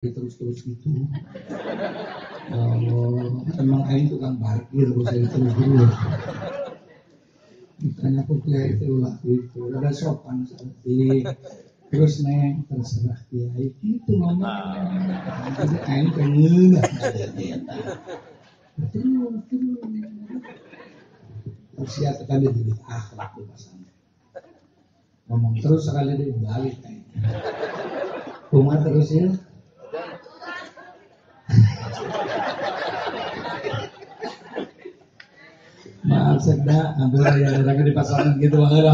terus gitu. Emang aing tukang parkir saya terus. Ditanya kok kiai itu lah itu, ada sopan seperti terus neng terserah kiai itu ngomong. Jadi aing pengen terus ya sekali jadi akhlak di pasangnya. Ngomong terus sekali dia balik aing. Rumah terus ya. Maaf sedang, ambil yang orang di pasaran gitu banget.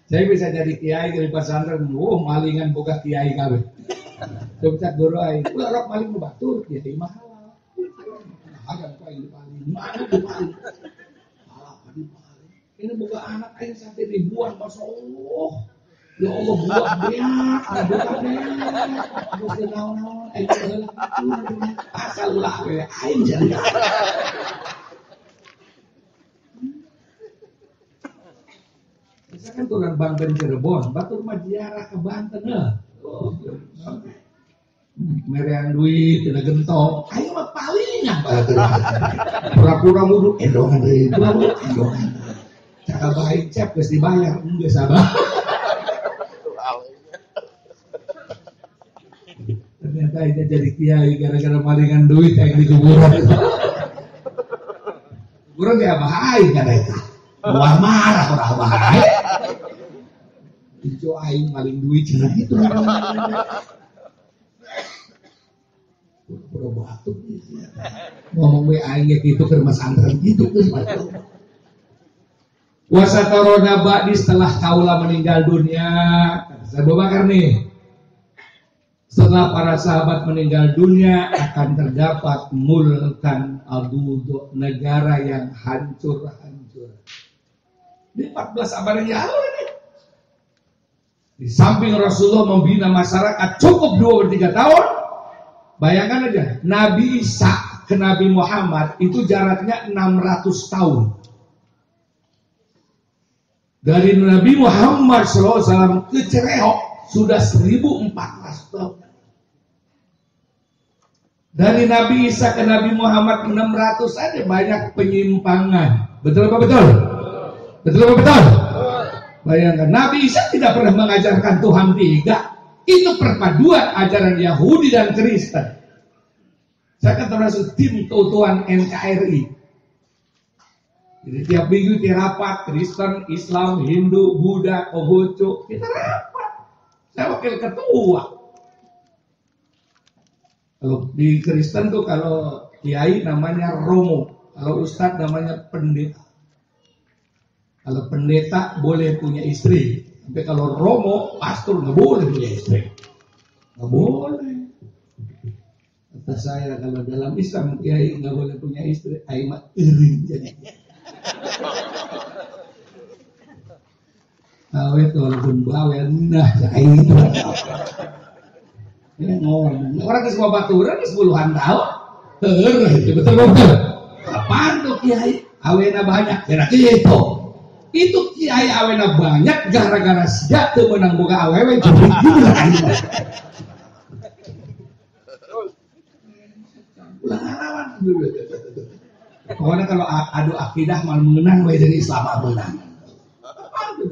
Saya bisa jadi kiai di pasaran, malingan buka kiai kawin. Coba guru aing, rok maling batur, jadi mahal. Agak kain di paling, mana di paling? Di paling. Ini buka anak aing sampai ribuan, masya Allah. Ya Allah buat banyak, bukan banyak. Terus dia naon-naon, aing jalan itu, asal ulah aing jadi. Misalkan turun Banten Cirebon, batur mah ziarah ke Banten Merian duit, tidak gentong. Ayo mah palingnya pura-pura wudhu, endongan deh, pura-pura endongan. Cakap baik cep, harus dibayar, enggak sabar. Ternyata ini jadi kiai gara-gara malingan duit yang di kuburan. Kuburan kayak bahaya kan itu. Buah marah orang bahaya. Itu aing maling duit cina itu. Pura batuk. Ngomong we aing gitu ke mas antren gitu ke batuk. Wasatarona ba'di setelah kaula meninggal dunia. Saya Abu Bakar nih. Setelah para sahabat meninggal dunia akan terdapat mulkan adudu, negara yang hancur-hancur. Ini 14 abad yang lalu ini. Di samping Rasulullah membina masyarakat cukup 2-3 tahun. Bayangkan aja, Nabi Isa ke Nabi Muhammad itu jaraknya 600 tahun. Dari Nabi Muhammad SAW ke Cerehok sudah 1400 tahun. Dari Nabi Isa ke Nabi Muhammad 600 aja banyak penyimpangan. Betul apa betul? Betul apa betul? Bayangkan, Nabi Isa tidak pernah mengajarkan Tuhan 3. Itu perpaduan ajaran Yahudi dan Kristen. Saya kan termasuk tim keutuhan NKRI. Jadi tiap minggu kita rapat, Kristen, Islam, Hindu, Buddha, Konghucu, kita rapat. Saya wakil ketua. Kalau di Kristen tuh kalau kiai namanya Romo, kalau ustadz namanya pendeta. Kalau pendeta boleh punya istri, tapi kalau Romo, pastor nggak boleh punya istri, nggak boleh. Kata saya kalau dalam Islam kiai nggak boleh punya istri, aimat iri jadi. Awet walaupun bawel, nah saya itu. Ini ngomong, orang ke semua baturan di 10-an tahun, betul. Apaan tuh kiai? Awena banyak, kira gitu. Itu kiai awena banyak gara-gara siap tuh menang boga awewe jadi gila. Ulang pokoknya kalau adu akidah malah menang we jadi Islam menang.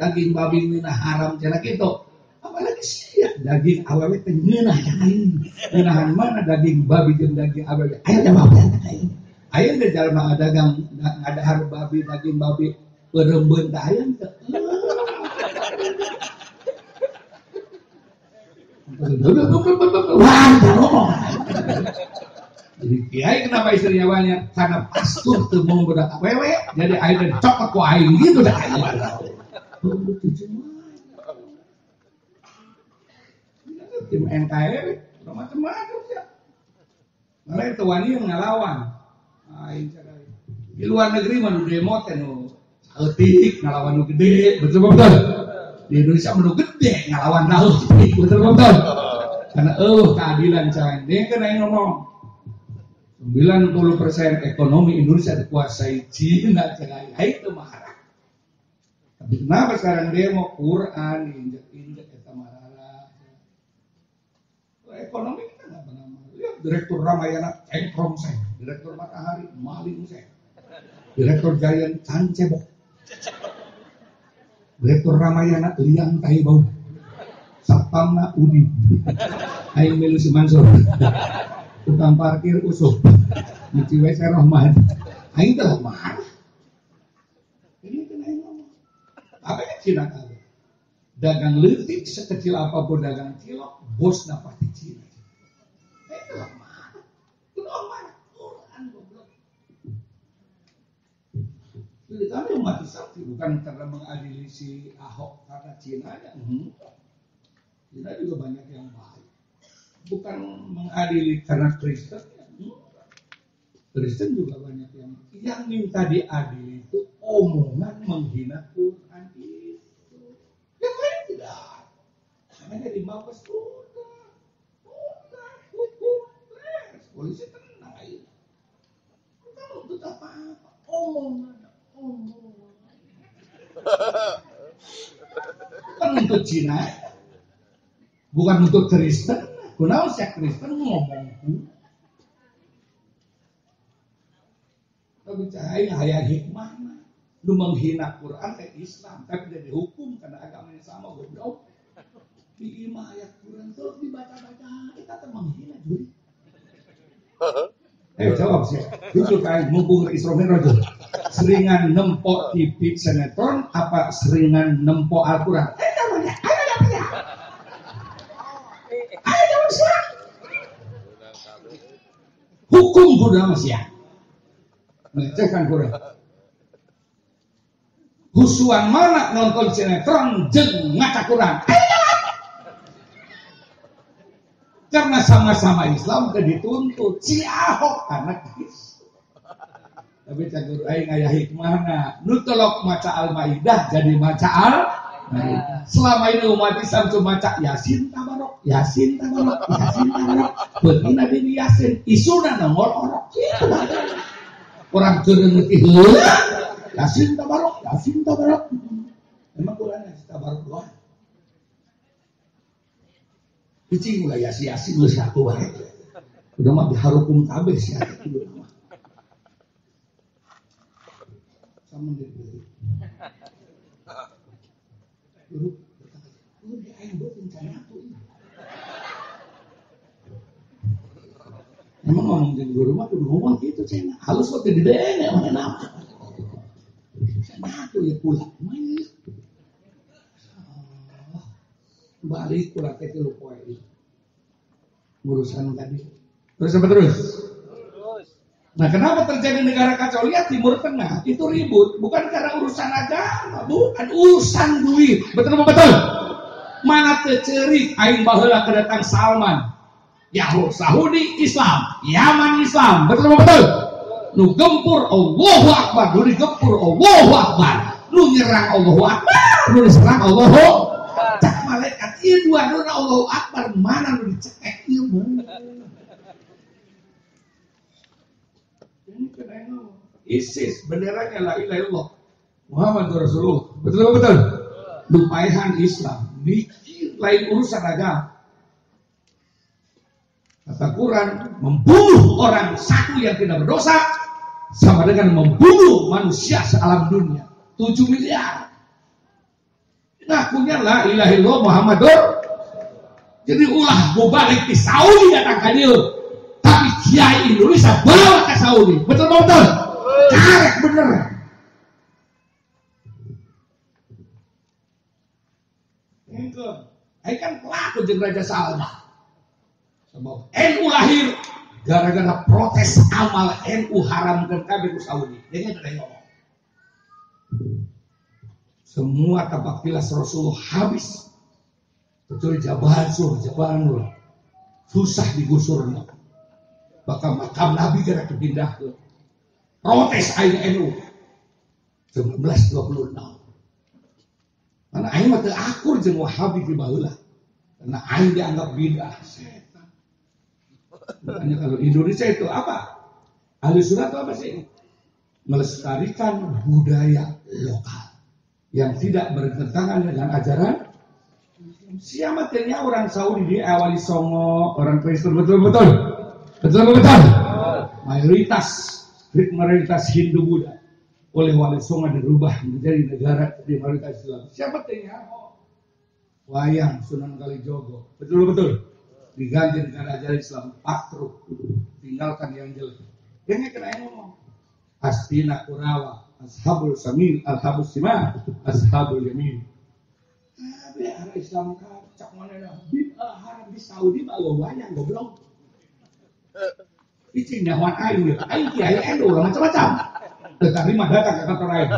Daging babi minah haram cara gitu. Apalagi siap daging awewe teh ngeunah aing. Ngeunahan mana daging babi jeung daging awewe? Aya jawab aing. Aya teh jalma dagang ngadahar babi daging babi perembeun teh aya teh. Jadi kiai kenapa istrinya banyak? Karena pastor tuh mau berat awewe, jadi aing cokot ku aing gitu dah aing. Tim NKRI macam-macam sih. Malah itu wani yang ngelawan. Di luar negeri mah demo teh nu saeutik ngelawan nu gede, betul betul. Di Indonesia mah nu gede ngelawan tahu, betul betul. Karena keadilan cain. Dia kan yang ngomong 90% ekonomi Indonesia dikuasai Cina cain. Itu marah. Tapi kenapa sekarang demo Quran injek-injek kita marah? Ekonomi Direktur Ramayana cengkrong saya, Direktur Matahari maling saya, Direktur Giant cancebok, Direktur Ramayana liang tai bau, Satpamna Udi, Aing milu si Mansur, tukang parkir usup, Muci Wese Rahman, Aing telah marah. Ini kan Aing ngomong, apa yang Cina tahu? Dagang leutik sekecil apapun dagang cilok, bosna pasti Cina. Aing telah marah, udah marah, Quran goblok. Jadi kami umat Islam bukan karena mengadili si Ahok karena Cina nya, Cina juga banyak yang baik. Bukan mengadili karena Kristen, Kristen juga banyak yang minta diadili itu omongan menghina Quran itu. Yang lain tidak. Hanya di Mabes udah hukum, polisi tenang aja. Bukan untuk apa-apa, omongan. Bukan untuk Cina, bukan untuk Kristen. Kenapa sih Kristen ngomongku? Tapi cahaya hayat hikmahnya. Lu menghina Quran ke Islam, tapi dia dihukum karena agamanya sama goblok. Di imah ayat Quran terus dibaca-baca, kita tuh menghina juga. Jawab sih. Itu kayak mumpung instrumen rojo. Seringan nempok TV sinetron apa seringan nempok Al-Quran? Namanya, ayo jawab sih. Hukum kudu masih ya. Ngecekkan Quran. Husuan mana nonton sinetron jeung ngaca Quran? Ayo jawab. Karena sama-sama Islam udah dituntut si Ahok karena Kristus. Tapi cagur aing aya hikmahna. Nu telok maca Al-Maidah jadi maca Al-Maidah. Selama ini umat Islam cuma maca Yasin tabarok, Yasin tabarok, Yasin tabarok. Beutina di Yasin isuna nongol orok. Orang keureuh teh heula. Yasin tabarok, Yasin tabarok. Emang Quran Yasin tabarok doang. Cicing ulah Yasin geus satu wae. Udah mah diharukum kabeh sia kitu mah. Sama deui. Guru di aing beuteung kana atuh. Emang ngomong jeung guru mah kudu ngomong kitu cenah. Halus kok teu didene mah enak. Cenah atuh ya pula. Balik kurang ke 3 poin urusan tadi terus apa terus? Nah kenapa terjadi negara kacau? Lihat Timur Tengah itu ribut bukan karena urusan agama, bukan urusan duit. Betul betul. Mana tecerik aing baheula kedatang Salman Yahud Saudi Islam Yaman Islam. Betul betul. Nu gempur Allahu Akbar, nu digempur Allahu Akbar, nu nyerang Allahu Akbar, nu diserang Allahu cak malaikat ieu dua-duana Allahu Akbar mana nu dicekek ieu mah. Ini kena ISIS benderanya la ilaha illallah Muhammad Rasulullah. Betul betul. Lupayan Islam bikin lain urusan agama. Kata Quran membunuh orang satu yang tidak berdosa sama dengan membunuh manusia sealam dunia 7 miliar. Ngakunya la ilaha illallah Muhammadur. Jadi ulah gue balik di Saudi datang ke dia. Tapi kiai Indonesia bawa ke Saudi. Betul betul. Karek bener. Engkau, ini kan pelaku jeung Raja Salman. Sebab NU lahir gara-gara protes amal NU haramkan kabeh ku Saudi. Dia udah ngomong. Semua tapak tilas Rasulullah habis. Kecuali Jabal Nur. Susah digusurnya. Bahkan makam Nabi gara kepindah ke protes aing NU 1926. Karena aing mah teu akur jeung Wahabi di baheula. Karena aing dianggap bidah setan. Makanya kalau Indonesia itu apa? Ahli sunnah itu apa sih? Melestarikan budaya lokal yang tidak bertentangan dengan ajaran. Siapa ternyata orang Saudi diawali songo, orang Kristen betul-betul. Betul betul. Mayoritas Hindu Buddha oleh Wali Songo dirubah menjadi negara di mayoritas Islam. Siapa tanya? Wayang Sunan Kalijogo. Betul betul. Diganti dengan ajaran Islam Patruk. Tinggalkan yang jelek. Yang kena ngomong. Astina Kurawa, Ashabul Samil, Ashabul Sima, Ashabul Yamin. Biar Islam kacak mana dah. Bid'ah haram di Saudi bawa wayang goblok. Icing nyawan ayu kiai endo lah macam-macam. Tetapi mah datang ke kantor lain.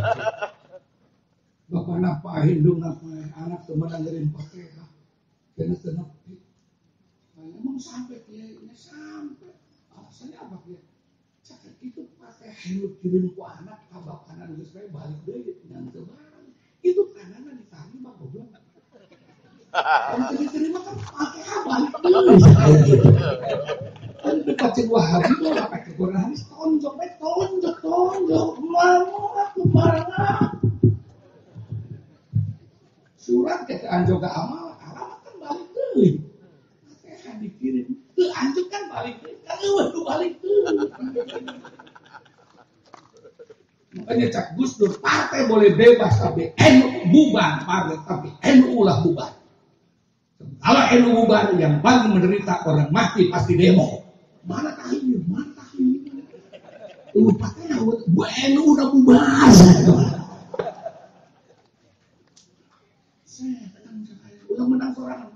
Bapak napa Hindu napa anak teman dengerin Fatihah. Kena tenepi. Emang sampai kiainya sampai. Alasannya apa dia? Cakap itu Fatihah Hindu kirim ku anak kabak kanan geus bae balik deui nyangteu barang. Itu kananna diterima goblok. Kalau diterima kan Fatihah balik deui. Kan dekat Wahabi itu pakai Quran hadis tonjok mau aku marah surat ke anjok ke amal alamat kan balik deui Fatihah dikirim teu anjok kan balik deui kan eueuh balik deui makanya Cak Gus Dur partai boleh bebas tapi NU bubar partai tapi NU lah bubar kalau NU bubar yang paling menderita orang mati pasti demo. Mana tahu? Patah gue NU udah bubar. Udah menang seorang.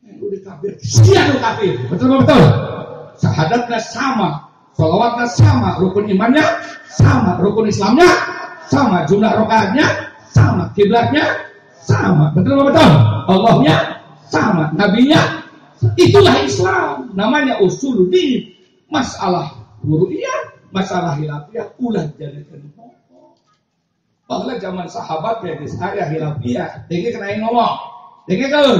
NU dikafir. Siapa kafir? Betul. Syahadatnya sama, sholawatnya sama, rukun imannya sama, rukun Islamnya sama, jumlah rakaatnya sama, kiblatnya sama. Betul. Allahnya sama, nabinya. Itulah Islam, namanya usuluddin. Masalah furu'iyah, masalah khilafiyah ulah jadikan pokok. Bahwa zaman sahabat ya saya khilafiyah, dengar kena ngomong. Dengar kan?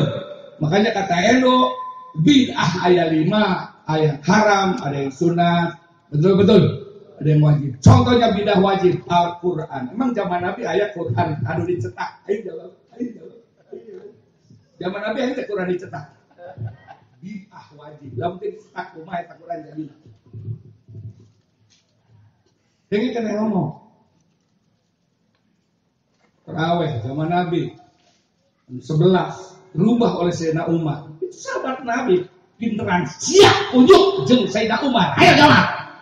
Makanya kata Endo, bid'ah ayat 5, ayat haram, ada yang sunat. Betul. Ada yang wajib. Contohnya bid'ah wajib Al-Qur'an. Emang zaman Nabi ayat Qur'an anu dicetak. Ayo jawab. Zaman Nabi ayat Qur'an dicetak. Bid'ah wajib. Lah mungkin tak rumah tak Quran jadi. Dengar kena ngomong. Terawih zaman Nabi 11 rubah oleh Sayyidina Umar. Itu sahabat Nabi pinteran siap ujuk jeung Sayyidina Umar. Ayo jawab.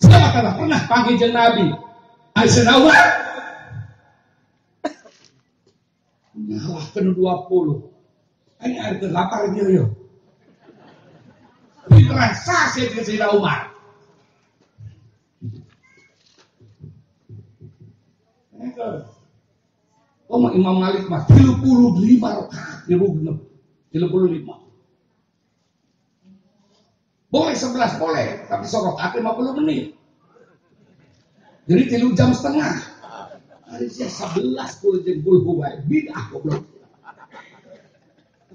Siapa telah pernah panggil jeung Nabi? Sayyidina Umar. Nyalahkeun 20. Ini ada lapar dia yo. Pikiran sase ke Sayyidina Umar. Imam Malik mah 35 rakaat, 35. Boleh 11 boleh, tapi sorokat 50 menit. Jadi 3 jam setengah. Hari sia 11 puluh jeung puluh bae. Bid'ah goblok.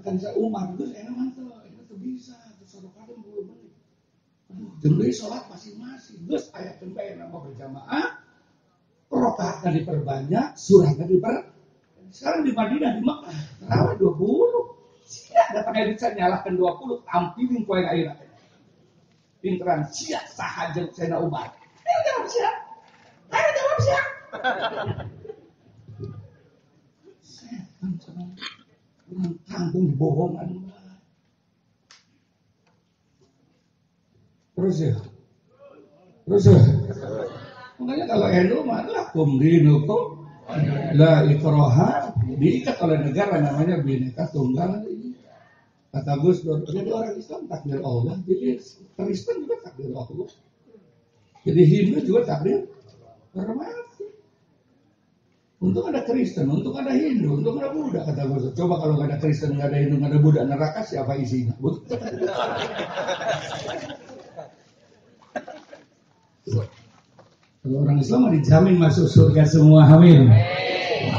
Kan saya Umar itu enak mantap, itu bisa, sorokat 10 menit. Jadi sholat masing-masing, terus ayat tembaik nama berjamaah, rakaatnya diperbanyak, surahnya diperbanyak. Sekarang di Madinah, di Mekah, terawih 20. Siap datang air bisa nyalahkan 20, tampilin kuain air. Pinteran siap sahajat Sayyidina Umar. Ayo jawab siap. Kampung dibohongan. Terus ya. Makanya kalau NU mah lakum dinukum la ikraha, diikat oleh negara namanya Bhinneka Tunggal. Kata Gus Dur, jadi orang Islam takdir Allah, jadi Kristen juga takdir Allah. Jadi Hindu juga takdir hormati. Untung ada Kristen, untung ada Hindu, untung ada Buddha, kata Gus Dur. Coba kalau nggak ada Kristen, nggak ada Hindu, nggak ada Buddha, neraka siapa isinya? Kalau orang Islam dijamin masuk surga semua, amin.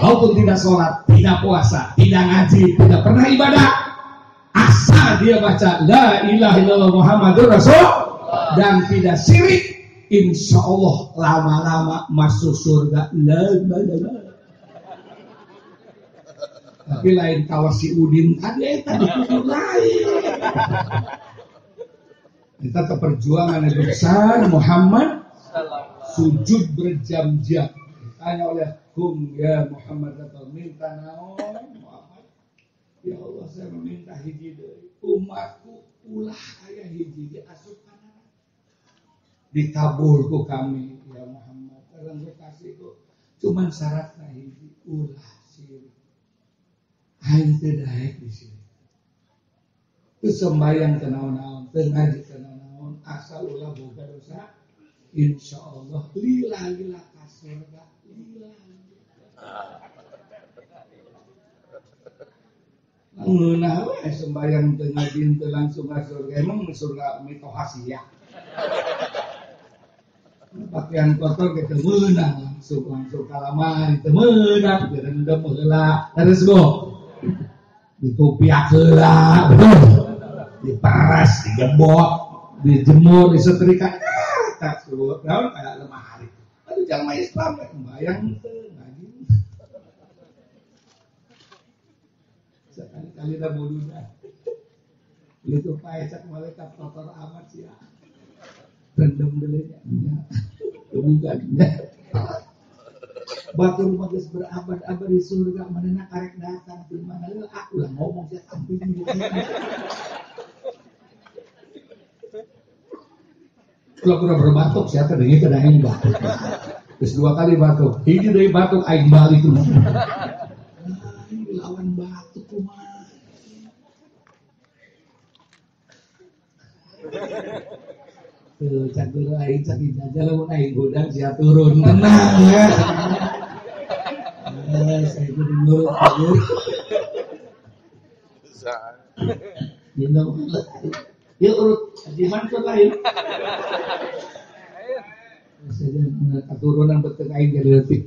Walaupun tidak sholat, tidak puasa, tidak ngaji, tidak pernah ibadah, asal dia baca la ilaha illallah Muhammadur Rasul dan tidak syirik, insya Allah lama-lama masuk surga. Tapi lain kalau si Udin tadi kubur lain. Kita perjuangan yang besar Muhammad sujud berjam-jam. Tanya oleh ya Muhammad atau minta naon Muhammad. Ya Allah saya meminta hiji deui. Umatku ulah aya hiji diasup kana. Dikabul ku kami ya Muhammad. Kalau kasih ku cuman syaratna hiji ulah sih. Aing teu daek di sini. Teu sembayang teu naon-naon, teu ngaji teu naon, asal ulah boga dosa. Insyaallah lila ka surga. Ngeunah we sembayang teu ngaji teu langsung ka surga. Emang surga mitohasia. Pakaian kotor kita menang langsung ka lamari teu meunang direndam heula. Terus go. Ditupiak heula, betul. Diperas, digembok, dijemur, disetrika. Tak suruh naon kayak lemari. Aduh jalma Islam sembayang teu ngaji. Sekali-kali dah bodohnya. Itu paecak malaikat kotor amat sih ya. Rendam dulu ya. Bukannya. Batur magis berabad-abad di surga mana karek datang di mana aku lah ngomong saya sampai ini. Kalau kurang berbatuk siapa dengan itu dah yang batuk. Terus 2 kali batuk. Ini dari batuk aing balik tuh. Lawan batuk kumaha. Tuh cakur aing sakit aja lamun aing godang sia turun tenang ya. Saya jadi nurut aja. Dino ya urut di mana lain. Saya keturunan betul aing jadi letik.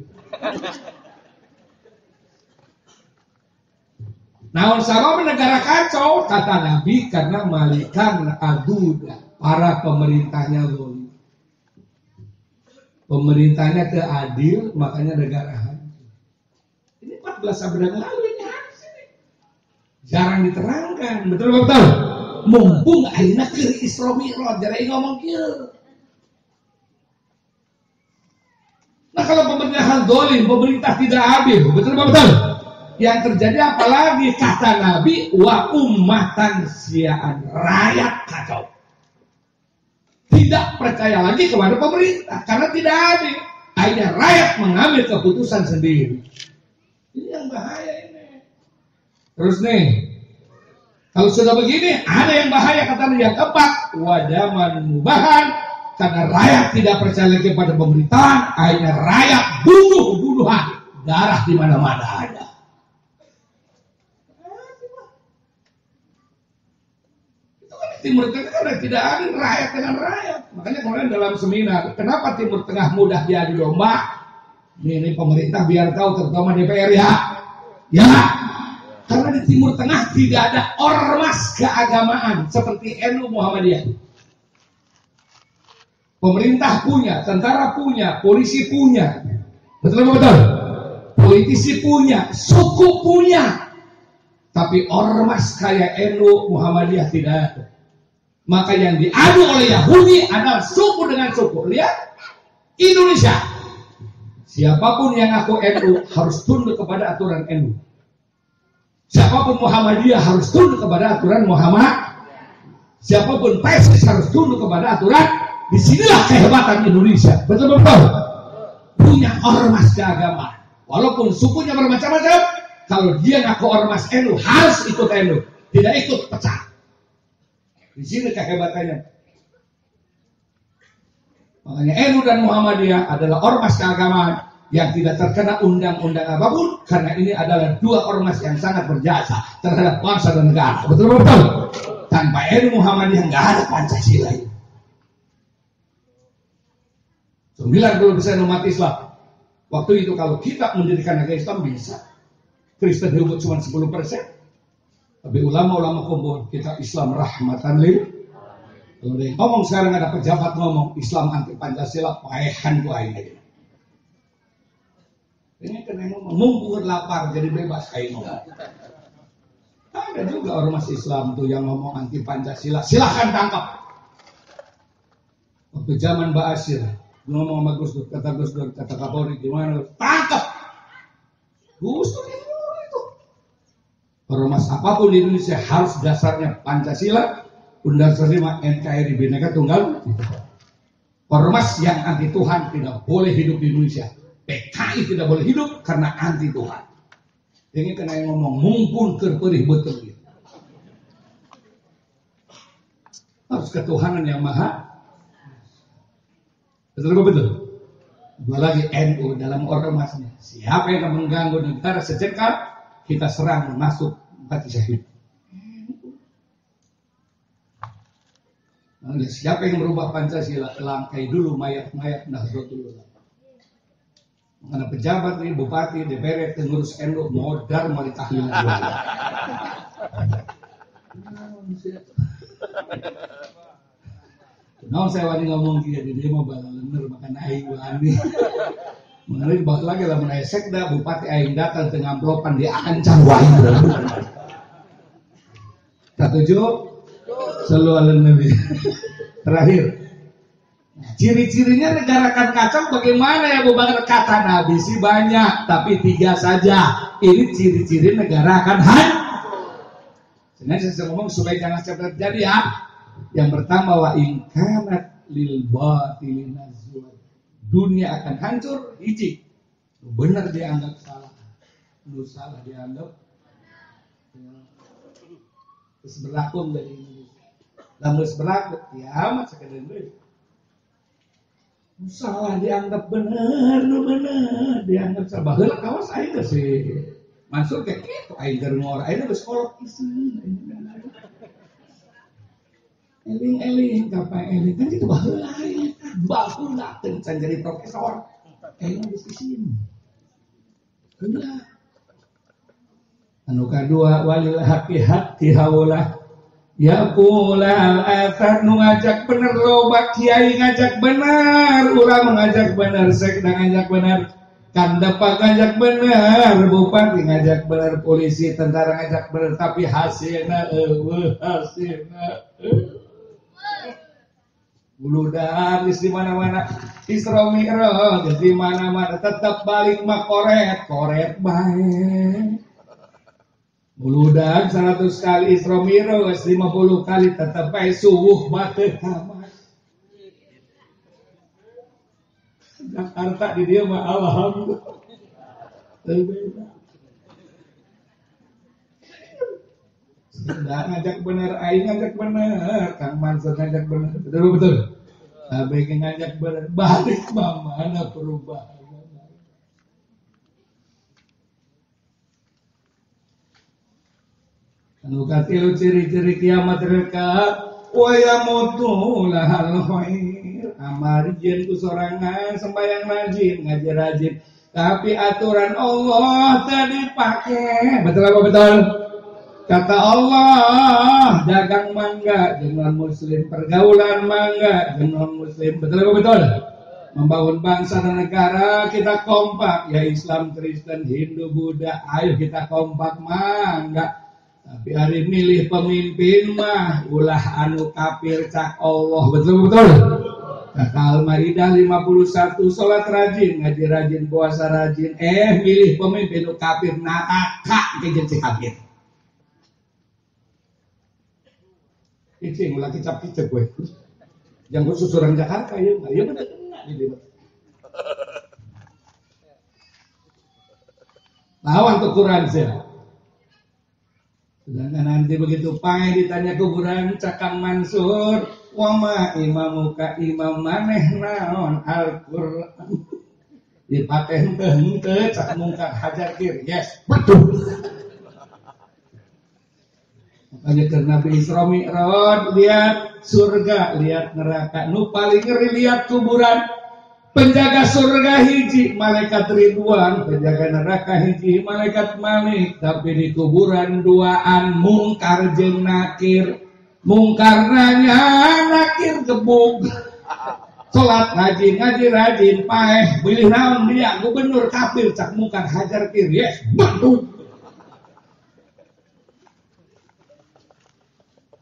Naon sama negara kacau kata Nabi karena malikan aduda para pemerintahnya zalim. Pemerintahnya teu adil makanya negara hancur. Ini 14 abad yang lalu ini harus ini. Jarang diterangkan, betul. Mumpung ayeuna keur Isra Mi'raj jadi ngomong kieu. Nah kalau pemerintahan zalim, pemerintah tidak adil, betul. Yang terjadi apalagi kata Nabi wa ummatan siaan rakyat kacau. Tidak percaya lagi kepada pemerintah karena tidak adil. Akhirnya rakyat mengambil keputusan sendiri. Ini yang bahaya ini. Terus nih, kalau sudah begini ada yang bahaya kata Nabi yang keempat wadaman mubahan karena rakyat tidak percaya lagi kepada pemerintahan. Akhirnya rakyat bunuh-bunuhan darah di mana-mana ada. Timur Tengah kan tidak adil rakyat dengan rakyat. Makanya kemarin dalam seminar, kenapa Timur Tengah mudah diadu domba? Ini pemerintah biar tahu terutama DPR ya. Ya, karena di Timur Tengah tidak ada ormas keagamaan seperti NU Muhammadiyah. Pemerintah punya, tentara punya, polisi punya, betul? Politisi punya, suku punya, tapi ormas kayak NU Muhammadiyah tidak ada. Maka yang diadu oleh Yahudi adalah suku dengan suku. Lihat Indonesia. Siapapun yang ngaku NU harus tunduk kepada aturan NU. Siapapun Muhammadiyah harus tunduk kepada aturan Muhammad. Siapapun PSIS harus tunduk kepada aturan. Disinilah kehebatan Indonesia. Betul. Punya ormas keagamaan. Walaupun sukunya bermacam-macam, kalau dia ngaku ormas NU harus ikut NU. Tidak ikut pecah. Di sini kehebatannya. Makanya NU dan Muhammadiyah adalah ormas keagamaan yang tidak terkena undang-undang apapun karena ini adalah 2 ormas yang sangat berjasa terhadap bangsa dan negara. Betul. Tanpa NU Muhammadiyah nggak ada Pancasila ini. 90% umat Islam. Waktu itu kalau kita mendirikan negara Islam bisa. Kristen Hindu cuma 10%. Tapi ulama-ulama kumpul kita Islam rahmatan lil. Kalau dia ngomong sekarang ada pejabat ngomong Islam anti Pancasila, paehan ku aing. Ini kena ngomong mumpung lapar jadi bebas kayak ngomong. Ada juga ormas Islam tuh yang ngomong anti Pancasila, silahkan tangkap. Waktu zaman Mbak Asyir ngomong sama Gus Dur, kata Kapolri gimana? Tangkap. Gus Dur itu. Ormas apapun di Indonesia harus dasarnya Pancasila, Undang-Undang 5 NKRI Bhinneka Tunggal Ika. Ormas yang anti Tuhan tidak boleh hidup di Indonesia. PKI tidak boleh hidup karena anti Tuhan. Ini kena yang ngomong mumpun kerperih betul. Harus ketuhanan yang maha. Betul betul. Dua lagi NU dalam ormasnya. Siapa yang mengganggu negara sejengkal, kita serang masuk mati syahid. Siapa yang merubah Pancasila, langkai dulu mayat-mayat Nahdlatul Ulama. Karena pejabat ini, bupati, DPR, pengurus NU modal mau ditahlil. Nah, saya wani ngomong dia mau balalenir makan aing wani. Mengenai balik lagi lah menaya sekda bupati aing datang tengah amplopan dia ancam wae. Setuju? Sallu ala Nabi. Terakhir, ciri-cirinya negara akan kacau bagaimana ya Bu Bakar? Kata Nabi sih banyak, tapi 3 saja. Ini ciri-ciri negara akan hancur. Sebenarnya saya ngomong supaya jangan sampai terjadi ya. Yang pertama wa in kanat lil batil nazwa. Dunia akan hancur, hiji. Benar dianggap salah. Lu salah dianggap. Terus berlaku dari Indonesia. Lalu berlaku, kiamat sekedar itu. Salah dianggap benar, dianggap salah. Baheula kawas aing sih. Mansur kayak gitu, aing keur ngor, aing geus kolot isin. Eling kapan eling kan itu baheula aing. Baheula teu can jadi profesor. Aing geus isin. Heula. Anu kadua walil haqi haulah. Ya pula atar nu ngajak bener loba kiai ngajak bener, ulah ngajak bener, sekda ngajak bener, kandepak ngajak bener, bupati ngajak bener, polisi tentara ngajak bener, tapi hasilna buludan di mana-mana, Isra Mi'raj di mana-mana, tetap balik mah koret baik. Buludan 100 kali Isra Mi'raj 50 kali tetap bae subuh bateu kamar. Jakarta di dia mah alhamdulillah. Sudah ngajak bener, aing ngajak bener, Kang Mansur ngajak bener, betul. Abang ngajak bener, balik mana perubahan. Anu katilu ciri-ciri kiamat dekat, wa yamutu lahal khair. Amarjen ku sorangan sembayang rajin, ngaji rajin. Tapi aturan Allah tadi pakai. Betul apa betul? Kata Allah, dagang mangga dengan muslim, pergaulan mangga dengan muslim. Betul apa betul? Membangun bangsa dan negara kita kompak, ya Islam, Kristen, Hindu, Buddha. Ayo kita kompak mangga. Tapi hari milih pemimpin mah ulah anu kafir cak Allah. Betul. Kata Al-Maidah 51, salat rajin, ngaji rajin, puasa rajin. Milih pemimpin nu kafir neraka ke jeung kafir. Iki ulah kicap-kicap we. Yang khusus orang Jakarta ya, betul kena ini. Lawan tuh Quran saya. Sedangkan nanti begitu pae ditanya kuburan Cakang Mansur, wama imamuka imam maneh naon Al-Qur'an. Dipake henteu cak mungkar hajar kir. Yes, betul. Makanya karena Nabi Isra Mi'raj lihat surga, lihat neraka. Nu paling ngeri lihat kuburan. Penjaga surga hiji malaikat Ridwan, penjaga neraka hiji malaikat Malik, tapi di kuburan duaan mungkar jeung nakir. Mungkar nanya, nakir gebuk. Salat ngaji rajin, paeh pilih naon dia gubernur kafir cak mungkar hajar kir. Yes, betul.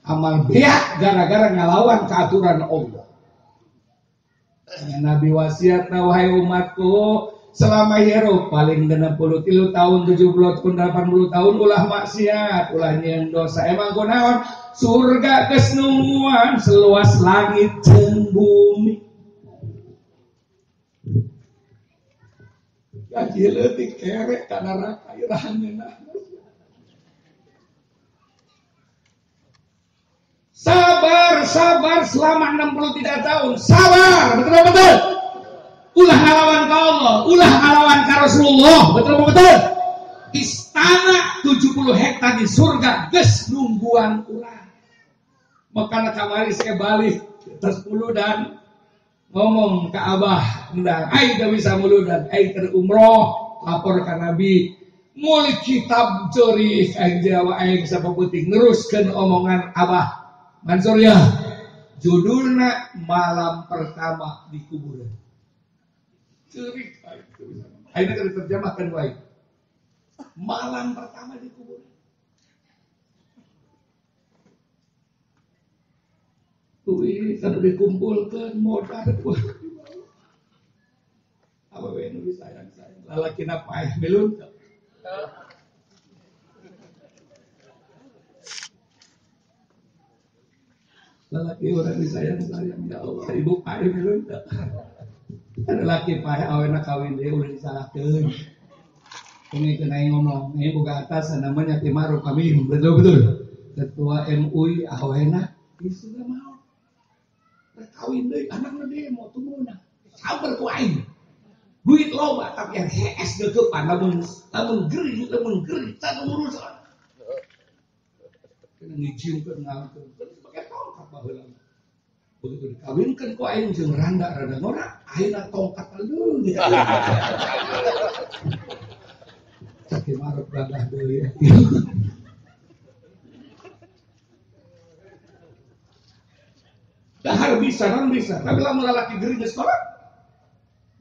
Amal biak gara-gara ngelawan keaturan Allah. Nabi wasiat wahai umatku selama hirup paling 63 tahun 70 tahun 80 tahun ulah maksiat ulah nyeun dosa emang kunaon surga geus nungguan seluas langit jeung bumi gaji leutik kerek ka neraka irahangeuna sabar selama 63 tahun sabar betul ulah ngalawan ka Allah ulah ngalawan ka Rasulullah betul istana 70 hektar di surga geus nungguan urang makana kamari saya balik terus dan ngomong ke Abah ndang ai teu bisa muludan ai keur umroh lapor ka Nabi muli kitab ceurih aing Jawa aing sapaputing neruskeun omongan Abah Mansur ya, judulnya malam pertama di kuburan. Cerik, akhirnya kan diterjemahkan baik. Malam pertama di kuburan. Tuh ini kan dikumpulkan modal tuh. Apa yang nulis sayang. Lalaki napa ayah melun? Lelaki orang disayang ya Allah ibu pae belum ada laki pae awena kawin dia udah disalahkeun ini kena ngomong ini boga atas namanya Timaru kami betul ketua MUI awena isu mau kawin deui anakna dia mau tumuna sabar ku aing duit loba tapi yang HS deukepan lamun geri can urusan kena ngijieun ngalkeun begitu dikawinkan kok aing jeung randa ngora ayeuna tongkat alun cek marep gadah deui dahar bisa tapi lamun lalaki geuring geus kolot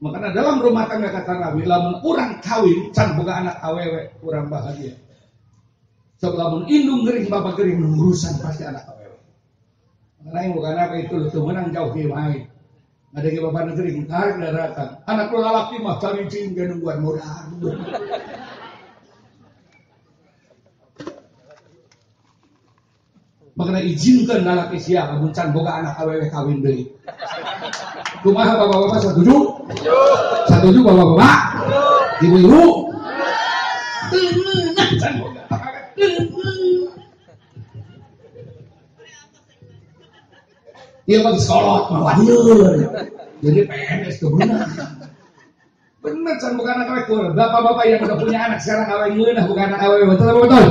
makanya dalam rumah tangga kata Nabi lamun urang kawin can boga anak awewe urang bahagia sok lamun indung geuring bapak geuring urusan pasti anak awewe karena bukan apa itu lu menang jauh di main. Ada ke bapak negeri tarik daratan. Anak lu lalaki mah cari cing nungguan modal. Makanya izinkan lalaki sia lamun can boga anak awewe kawin deui. Kumaha bapak-bapak setuju? Setuju bapak-bapak? Ibu-ibu? Nah, can boga. Iya bagi sekolot, mawadir. Jadi PNS itu benar. Benar, can bukan anak awek. Bapak-bapak yang udah punya anak sekarang awek ngeunah bukan anak awek. Betul.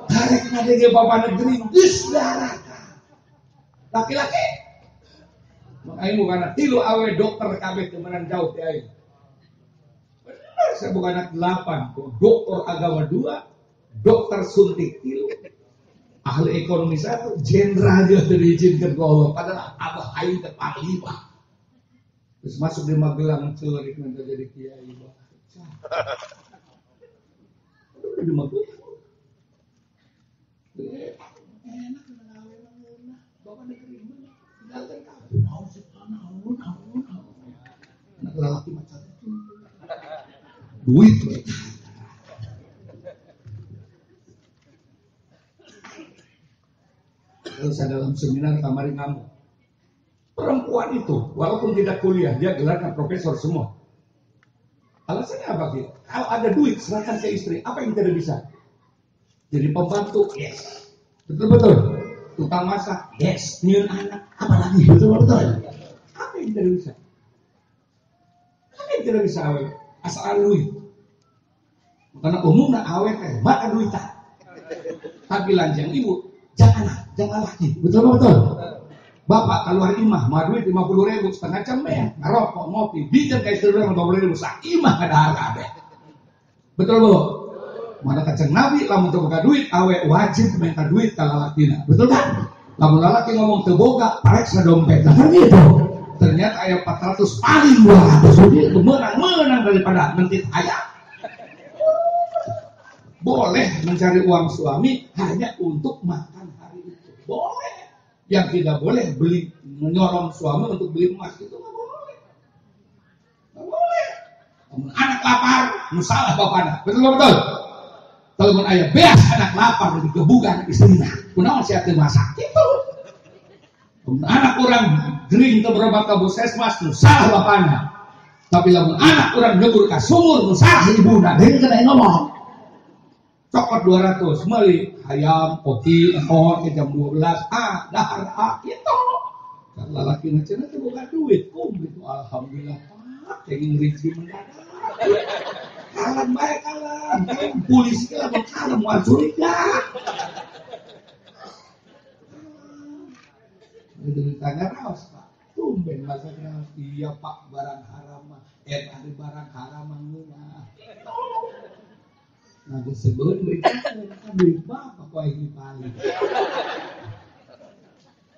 Tarik ngadege bapak negeri geus darata. Laki-laki. Makanya bukan anak tilu awek dokter kabeh temenan jauh ti aing. Benar, saya bukan anak 8. Dokter agama 2, dokter suntik 3. Ahli ekonomi 1, jenderal aja diizinkan ke Allah. Padahal abah aing teh panglima. Terus masuk di Magelang ceurik nanti jadi kiai bah. Udah di Magelang. Enak ngawen bapak negeri mana? Tinggalkan kamu. Naon. Anak lelaki macam itu. Duit. Terus dalam seminar kamari kamu perempuan itu walaupun tidak kuliah dia gelarnya profesor semua. Alasannya apa gitu? Kalau ada duit serahkan ke istri. Apa yang tidak bisa? Jadi pembantu, yes. Betul. Tukang masak, yes. Nyun anak, apalagi betul. Apa yang tidak bisa? Apa yang tidak bisa awet? Asal duit. Karena umumnya awet maka duit tak. Tapi lanjang ibu. Jangan lagi, betul. Bapak keluar imah, duit 50.000 setengah jam ya, ngerokok, ngopi, bikin kayak istri 50.000 sak imah kada harga. Betul bu? Mana kacang Nabi, lamun teu boga duit, awe wajib minta duit kalau lakinya, betul kan? Lamun lalaki ngomong teu boga, parek sadompet, nah gitu. Ternyata ayat 400 paling 200 itu menang daripada mentit ayat. Boleh mencari uang suami hanya untuk makan hari itu. Boleh. Yang tidak boleh beli menyorong suami untuk beli emas itu nggak boleh. Anak lapar, musalah bapana. Betul. Kalau mun aya beas anak lapar digebugan istrina. Kunaon sia teu masak kitu. Anak orang gering teu berobat ka puskesmas, musalah bapana. Tapi lamun anak orang ngebur ka sumur, musalah ibuna. Deui kena ngomong. Cokot 200 meuli ayam, kopi, engkon ke jam 12. Dahar kitu. Kan lalaki na cenah teu boga duit, gitu. Alhamdulillah. Kenging rizki mendadak. Kalem baik kalem. Polisi lah kalem mau curiga. Itu ditanya raos Pak. Tumben masaknya iya Pak barang haram mah. Ada barang haram mah. Nah disebut berita duit bapak kau ini paling.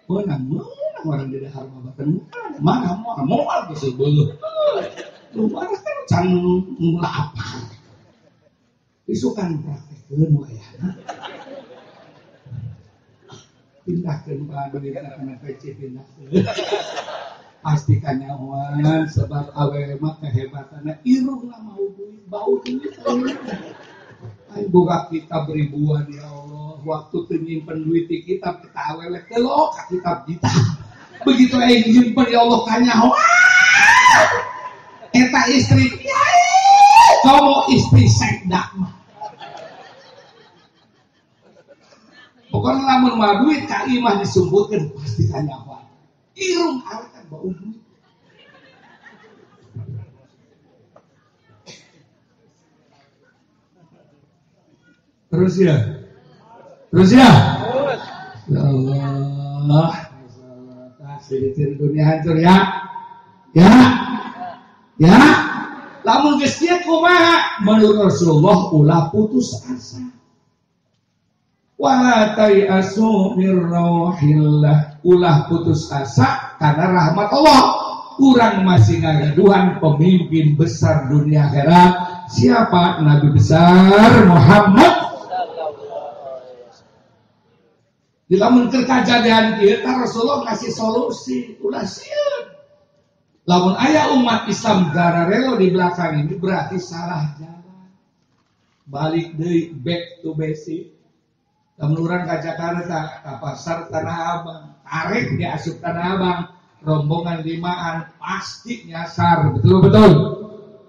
Menang orang di dahar babatan mana mau disebut. Luar kan can lapar. Isukan praktekeun wayahna. Pindahkeun ka duit kana PC pindahkeun. Pastikan nyawan sebab awewe mah kehebatanna irung lah mau duit bau duit. Ai boga kitab ribuan ya Allah. Waktu teu nyimpen duit di kitab kita awewe teu ka kitab kita. Begitu aing nyimpen ya Allah kanyawa. Eta istri kamu istri sekdak mah. Pokoknya lamun mah duit ka imah disumputkeun pasti kanyawa. Irung awekan bau duit. Terus ya. Ya Allah. Kasih dunia hancur ya. Ya, lamun geus kieu kumaha? Menurut Rasulullah ulah putus asa. Wala tayasu mir rauhillah, ulah putus asa karena rahmat Allah. Urang masih ngagaduhan pemimpin besar dunia akhirat. Siapa? Nabi besar Muhammad. Di lamun kejadian kieu Rasulullah kasih solusi, ulah sieun. Lamun aya umat Islam gararelo di belakang ini berarti salah jalan. Balik deui back to basic. Lamun urang ka Jakarta, ka pasar Tanah Abang, tarik di asup Tanah Abang, rombongan limaan pasti nyasar, betul.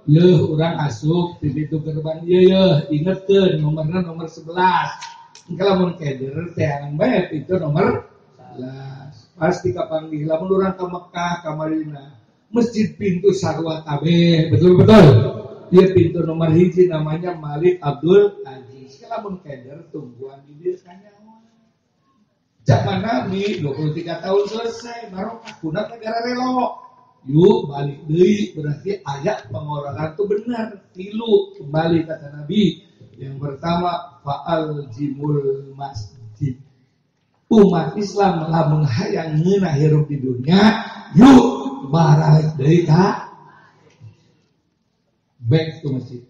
Yeuh urang asup di ditu gerbang yeuh ingetkeun nomorna nomor 11. Engke lamun keder teh bae itu nomor 11. Pasti kapanggih lamun urang ka Mekah, ka Madinah. Masjid pintu sarwa kabeh, betul. Dia pintu nomor 1 namanya Malik Abdul Aziz. Lamun keder tungguan di dieu kanyawa. Zaman Nabi 23 tahun selesai, barokah kuna negara relo. Yuk balik deui berarti ayat pengorangan itu benar. 3 kembali kata Nabi. Yang pertama fa'al jimul masjid. Umat Islam lamun hayang ngeunah hirup di dunia, yuk balik deui ka back to masjid.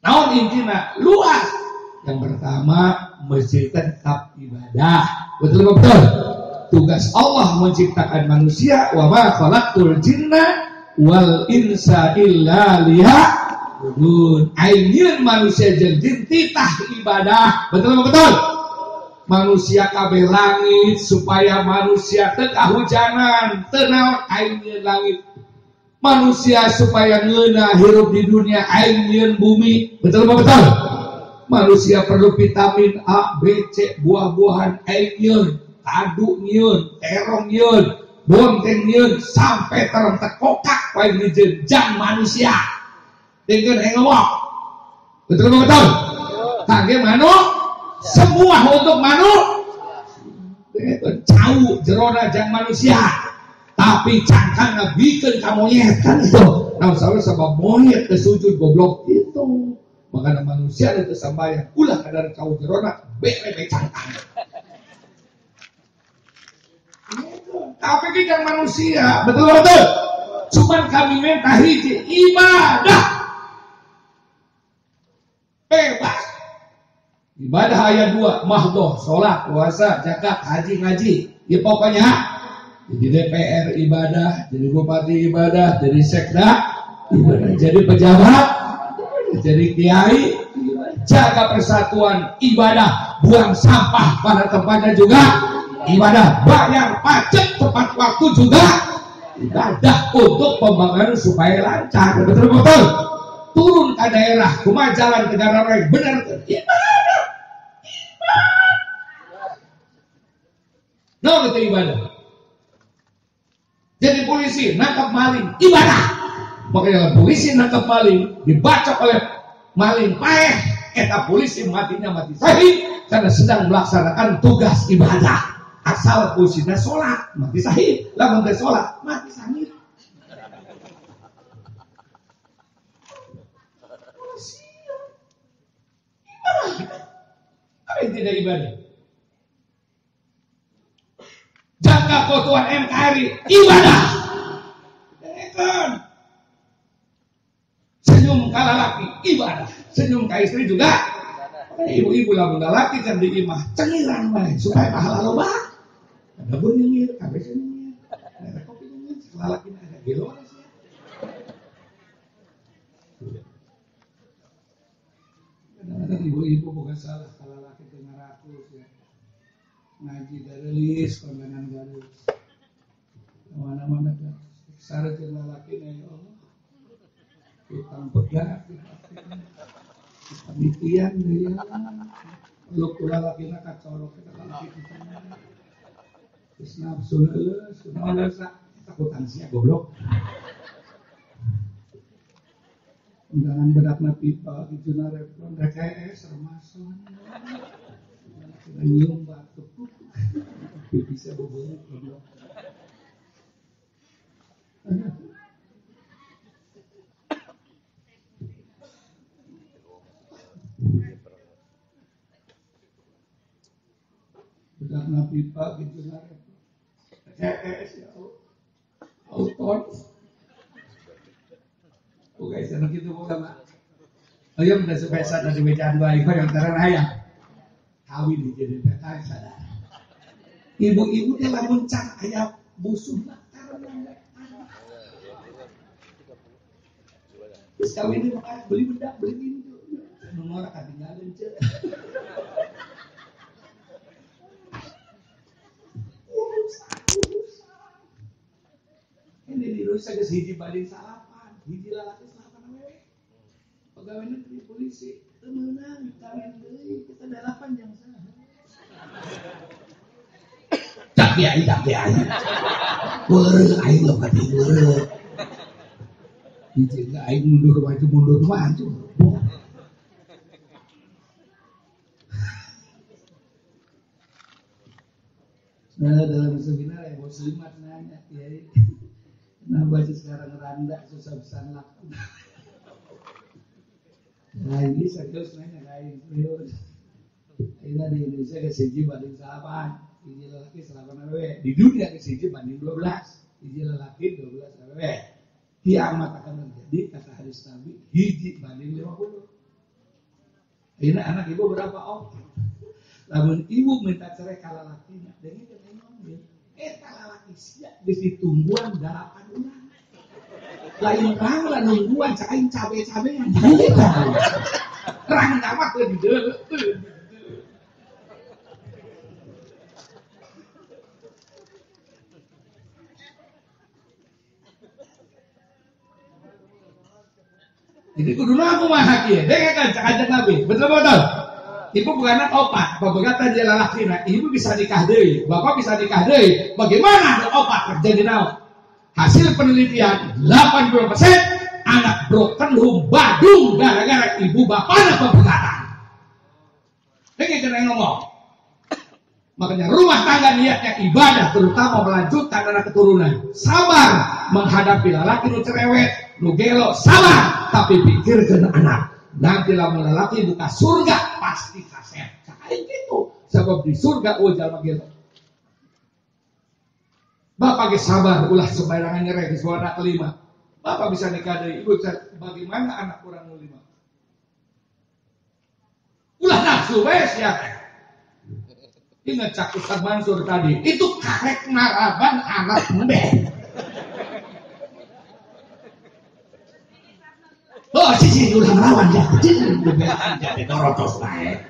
Naon intina luas. Yang pertama masjid tempat ibadah. Betul. Tugas Allah menciptakan manusia, wa ma khalaqtul jinna wal insa illa liya'budun. Ayeuna manusia jeung jin titah ibadah. Betul. Manusia kabeh langit supaya manusia teu kahujanan, teu naon ayeuna langit. Manusia supaya ngeunah hirup di dunia ayeuna bumi. Betul. Manusia perlu vitamin A, B, C, buah-buahan ayeuna, kadu nyieun, terong nyieun, bonteng nyieun sampai terentek kokak wae jenjang manusia. Dengan ngomong. Betul. Kage manuk semua untuk manuk itu jauh jerona jang manusia tapi cangkang ngabikeun ka monyet kan itu. Nah salah sebab monyet kesujud goblok itu. Makanya manusia itu sambayang ulah kadar jauh jerona bebe cangkang. Tapi kita manusia betul. Cuman kami minta hiji ibadah bebas. Ibadah ayat 2 mahdoh, sholat, puasa, zakat, haji, ngaji. Ya pokoknya jadi DPR ibadah, jadi bupati ibadah, jadi sekda ibadah. Jadi pejabat, jadi kiai, jaga persatuan ibadah, buang sampah pada tempatnya juga ibadah, bayar pajak tepat waktu juga ibadah untuk pembangunan supaya lancar. Betul-betul turun ke daerah, cuma jalan ke daerah lain benar ibadah. No, itu ibadah. Jadi polisi nangkap maling ibadah. Makanya polisi nangkap maling dibacok oleh maling paeh, eta polisi matinya mati syahid karena sedang melaksanakan tugas ibadah. Asal polisinya sholat mati syahid, lamun teu sholat mati syahid. Apa yang tidak ibadah? Jaga keutuhan NKRI ibadah. Kan? Senyum ka lalaki ibadah, senyum ka istri juga. Ibu-ibu lamun lalaki kan di imah cengiran bae supaya pahala loba. Ada pun nyengir, kabeh nyengir. Ada kopi nyengir, lalaki ada gelo sih. Kadang-kadang ibu-ibu bukan salah kalau lalaki teu ngarakus ya. Ngaji garelis, kondangan garelis. Mana-mana kan sare teu lalaki ya Allah. Utang pegat, panitia ya. Lu kula lakina kacolok kita lalaki kita. Terus nafsu leus, kunaon sa takutan sia goblok. Undangan beratna pipa itu narepon RKS remason. Kita nyium batuk. Bisa bobok goblok. Beratna pipa gitu narepon. RKS ya Allah. Auton. Oke, senang gitu bukan mak. Oh iya, udah spesial dari meja dua itu yang terang ayam. Kawin di jadi PKS sadar. Ibu-ibu dia lamun cang ayam busuk nak karena terus kawin ini makanya beli benda beli ini nomor ketinggalan cek. Ini dirusak ke hiji balik salapan, hiji lalaki salapan awewe. Pegawai negeri polisi, temenan kawin deui kita 8 yang salah. Tak kiai. Beureuh aing lo kati beureuh. Hiji enggak aing mundur maju. Nah, dalam seminar ya muslimat nanya kiai. Kenapa sih sekarang randa susah-susah laku? Nah ini serius nanya lain serius. Ini di Indonesia ke siji banding 8, hiji lelaki 8 awewe. Di dunia ke siji banding 12, hiji lelaki 12 awewe. Kiamat akan terjadi kata hadis Nabi hiji banding 50. Ini anak ibu berapa om? Lamun ibu minta cerai kalau lakinya, dan itu ngomongin. Lalaki siap di ditungguan 8 bulan. Lain orang lah nungguan cain cabe-cabean. Terang dapat tuh di dulu. Jadi kudu aku mah kieu. Dek kan cak Nabi. Betul-betul. Ibu bukan anak opat, pemegatan dia lalaki, nah ibu bisa nikah deui, bapak bisa nikah deui. Bagaimana ada opat terjadi naon? Hasil penelitian 80% anak broken home badung gara-gara ibu bapaknya pemegatan. Ini kena ngomong. Makanya rumah tangga niatnya ibadah, terutama melanjutkan anak keturunan. Sabar menghadapi lalaki nu cerewet, nu gelo, sabar tapi pikirkan anak. Nanti lamun lelaki buka surga pasti kaset. Kayak gitu. Sebab di surga ujal magil. Bapak ge sabar ulah sembarangan nyereh di suara kelima. Bapak bisa nikah dari ibu bisa bagaimana anak kurang 5. Ulah nafsu wes ya. Ingat Cak Ustaz Mansur tadi, itu karek ngaraban anak mbeh. Oh, cici udah melawan ya. Cici udah belaan jadi dorotos baik.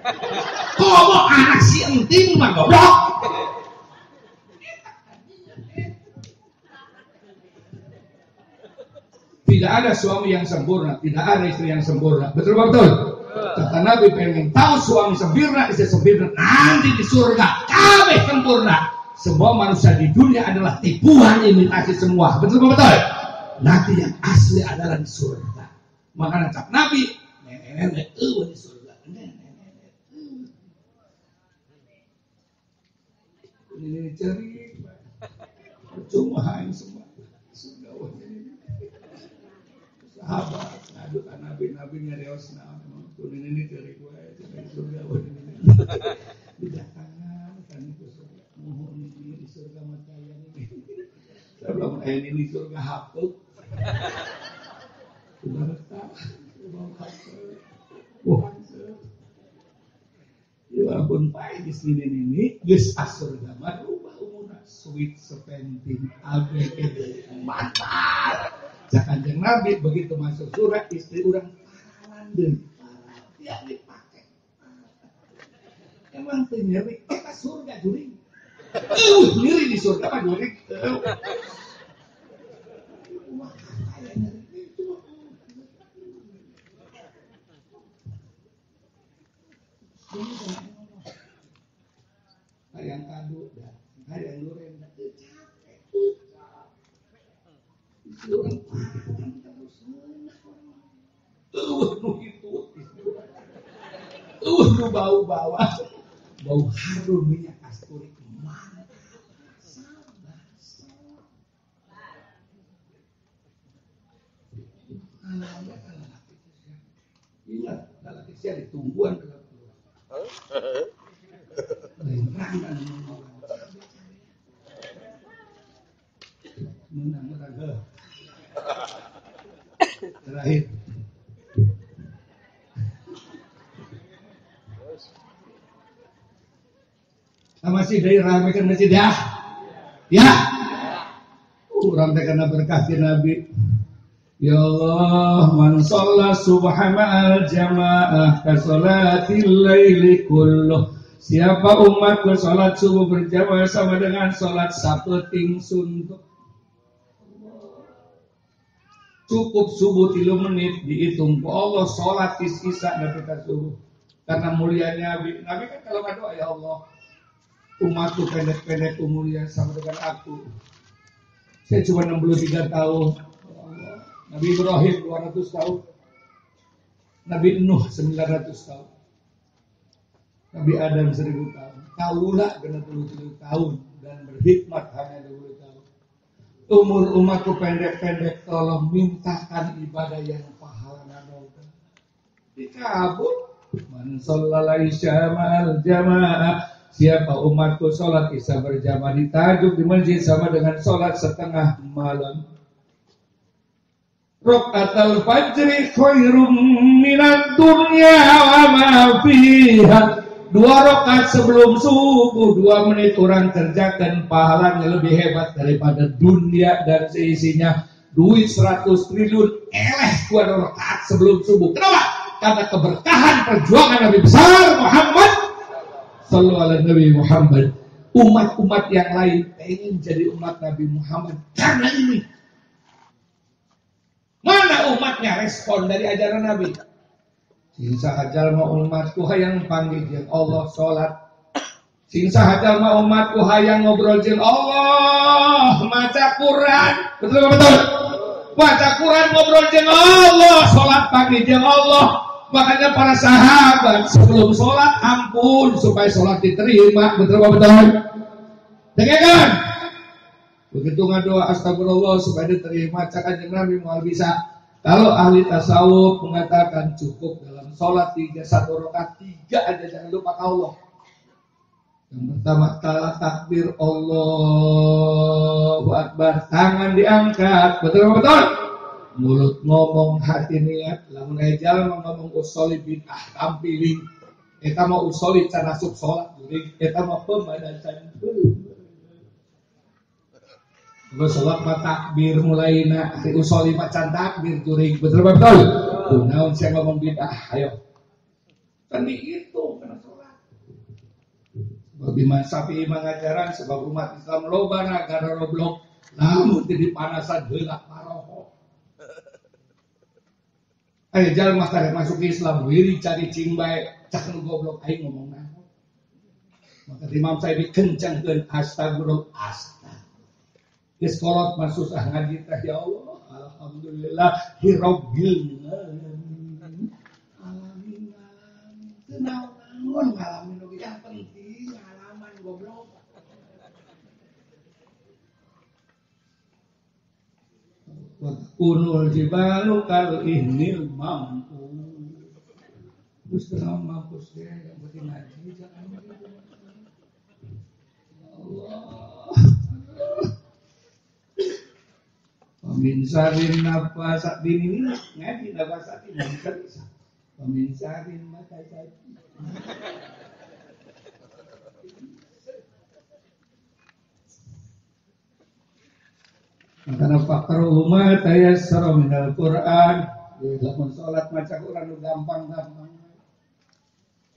Komo anak si enting mah goblok. Tidak ada suami yang sempurna, tidak ada istri yang sempurna. Betul betul. Kata Nabi pengen tahu suami sempurna, istri sempurna, nanti di surga kabeh sempurna. Semua manusia di dunia adalah tipuan, imitasi semua. Betul betul. Nanti yang asli adalah di surga. Makanya cap Nabi, nenek di surga. Ini cari, cuma hanya semua. Sahabat ngadu kan nabi nyariosna kuning ini cari gue cari surga ini didatangan kan itu surga mohon ini di surga matanya ini sebelum ini di surga hapus sudah retak mau hapus wah ya ampun pai di sini ini geus surga mah rubah umurna sweet sepenting abg mantap. Kanjeng Nabi begitu masuk surga istri orang paralan deui dia dipakai. Emang teu nyeri eta surga juring. Nyeri di surga mah juring. Wah, aya nyeri itu. Hayang kado dah, hayang luren dah capek. Orang nu bau harum minyak kasturi mantap sabar ingat kalau kita ditungguan kalau menang terakhir masih dari ramekan masjid ya orang karena berkah Nabi ya Allah man shalla subha ma'al jamaah ka salatil laili kulluh siapa umatku salat subuh berjamaah sama dengan salat sapeting suntuk cukup subuh 3 menit dihitung ku Allah salat isya ketika subuh karena mulianya Nabi kan kalau doa ya Allah umatku pendek-pendek umurnya sama dengan aku. Saya cuma 63 tahun. Nabi Ibrahim 200 tahun. Nabi Nuh 900 tahun. Nabi Adam 1000 tahun. Kaulah 67 tahun dan berkhidmat hanya 20 tahun. Umur umatku pendek-pendek, tolong mintakan ibadah yang pahala nanti. Dikabul. Man shallal isya ma'al jamaah. Siapa umatku sholat isya berjamaah di tajuk di masjid sama dengan sholat setengah malam. Raqatul fajri khairum minad dunya wa ma fiha. 2 rakaat sebelum subuh 2 menit orang kerjakan pahalanya lebih hebat daripada dunia dan seisinya. Duit 100 triliun eleh 2 rakaat sebelum subuh. Kenapa? Karena keberkahan perjuangan Nabi besar Muhammad sallallahu alaihi Nabi Muhammad. Umat-umat yang lain ingin jadi umat Nabi Muhammad karena ini. Mana umatnya respon dari ajaran Nabi? Sinsa hajal ma umatku hayang panggil jeung Allah salat. Sinsa hajal ma umatku hayang ngobrol jeung Allah, maca Quran. Betul betul. Baca Quran ngobrol jeung Allah, salat pagi jeung Allah. Makanya para sahabat sebelum sholat ampun supaya sholat diterima. Betul betul. Dengarkan. Begitu ngadoa astagfirullah supaya diterima. Kanjeng Nabi mau bisa. Kalau ahli tasawuf mengatakan cukup dalam sholat 1 rakaat 3 aja jangan lupa Allah. Yang pertama takbir Allahu Akbar, tangan diangkat. Betul betul. Mulut ngomong, hati niat. Lamun ejal ngomong usoli bid'ah tampiling. Eta mah usoli can asup salat jurig. Eta mah pemadacan. Gua salat mah takbir mulaina, usoli mah can takbir jurig. Betul betul. Tuh, naon saya ngomong bid'ah, ayo. Kan itu kena sholat. Bagi Syafi'i mengajaran sebab umat Islam loba negara roblok, namun di panasan heula paroho. Ayo jalan mas tarik masuk Islam, wiri cari cingbai, cak nu goblok aing ngomong naon. Maka Imam saya dikencangkeun astagfirullah astagfirullah. Geus kolot mah susah ngaji teh ya Allah. Alhamdulillah hirabbil alamin. Naon ngalamin nu yang penting ngalaman goblok. Kunul jibalu kal ihnil mampu. Terus kenal mampus dia yang penting ngaji jangan Allah. Pamin sarin nafas dini ngaji nafas ini bisa. Pamin sarin mata saja. Karena faktor umat tayassara minal Qur'an, lamun salat maca Quran gampang-gampang.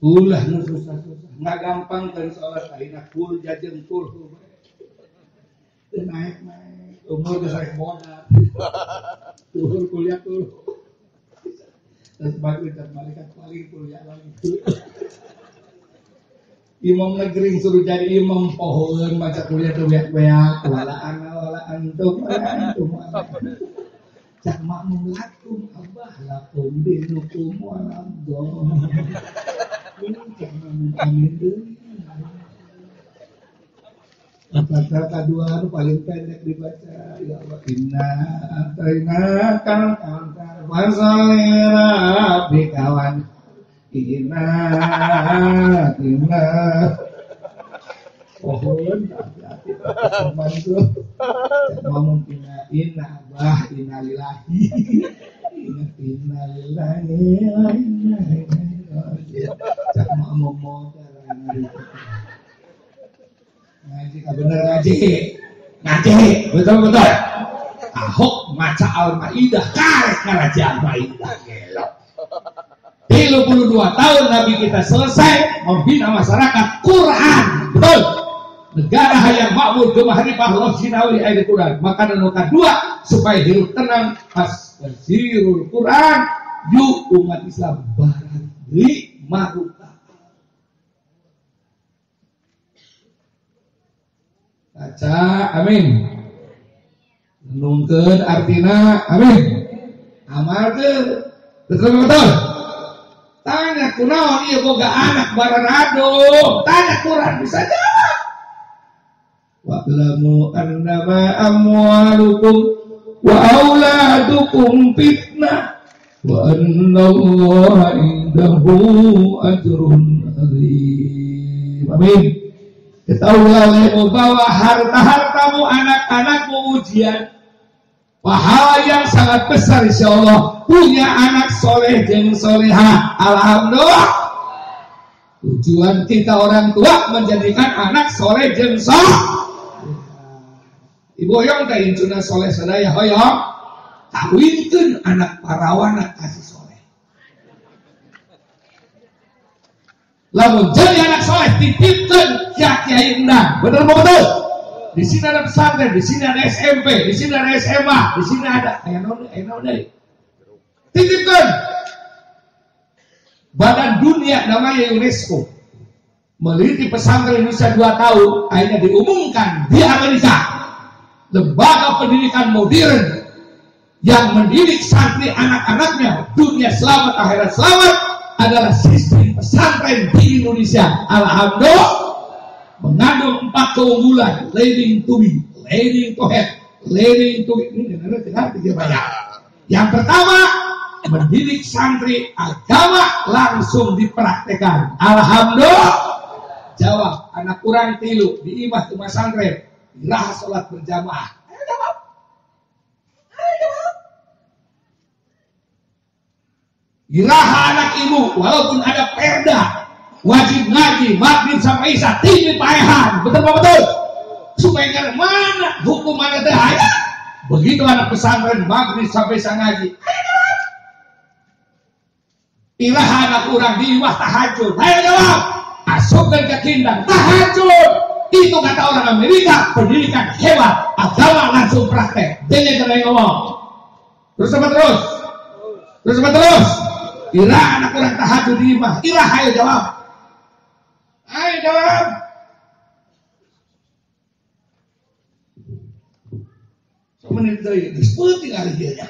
Ulah nu susah-susah, nggak gampang kan salat ayeuna kul jajeng kul. Naik umur geus rek bodas. Tuhur kuliah tuh. Terus malaikat paling kuliah lagi. Imam negeri suruh jadi imam pohon maca kuliah tuh beak-beak walaan tuh cak makmum lakum abah lakum dinukum walam dong cak makmum amin deui kata kedua paling pendek dibaca ya Allah inna ataina kal kautsar fasalira bikawan Ina pohon hati-hati teman tuh ngomong ina bah ina lillahi ina lillahi cak mau ngaji bener ngaji betul Ahok maca Al-Maidah karek ngaraji Al-Maidah gelok 32 tahun Nabi kita selesai membina masyarakat Quran. Betul. Negara hayang makmur gemahribah Allah sinawi ayat Quran. Maka dan kedua supaya hidup tenang asirul Quran yuk umat Islam barang li maruka. Baca amin. Nungkeun artina amin. Amal teu betul. Tanya kunaon ieu boga anak bararado. Tanya Quran bisa jawab. Wa'lamu annama amwalukum wa auladukum fitnah wa annallaha indahu ajrun azim. Amin. Ketahuilah bahwa harta-hartamu anak-anakmu ujian. Pahala yang sangat besar insya Allah. Punya anak soleh dan soleha. Alhamdulillah. Tujuan kita orang tua menjadikan anak soleh dan soleh. Ibu hoyong teh incuna soleh sadaya hoyong. Kawinkeun anak parawana kasih soleh. Lamun jadi anak soleh titipkeun kiai endang. Bener betul. Di sini ada pesantren, di sini ada SMP, di sini ada SMA, di sini ada ayah titipkan Badan Dunia namanya UNESCO meliti pesantren Indonesia 2 tahun akhirnya diumumkan di Amerika lembaga pendidikan modern yang mendidik santri anak-anaknya dunia selamat akhirat selamat adalah sistem pesantren di Indonesia. Alhamdulillah mengandung 4 keunggulan, leading to be, leading to head, leading to ini dengar tiga banyak. Yang pertama, mendidik santri agama langsung dipraktekkan. Alhamdulillah. Jawab, anak kurang tilu di imah ke santri, iraha salat berjamaah. Ayo jawab. Iraha anak ibu, walaupun ada perda. Wajib ngaji, maghrib sampai isya, tinggi paehan, betul? Supaya mana hukumannya teh aya. Begitu anak pesantren maghrib sampai isya ngaji. Iraha anak kurang diiwah tahajud. Ayo jawab. Asupkan ke kindang tahajud. Itu kata orang Amerika, pendidikan hebat, agama langsung praktek. Jadi kena ngomong. Terus apa terus? Terus apa terus? Iraha anak kurang tahajud diiwah. Iraha ayo jawab. Ayo jawab. Menit dari disputing hari dia.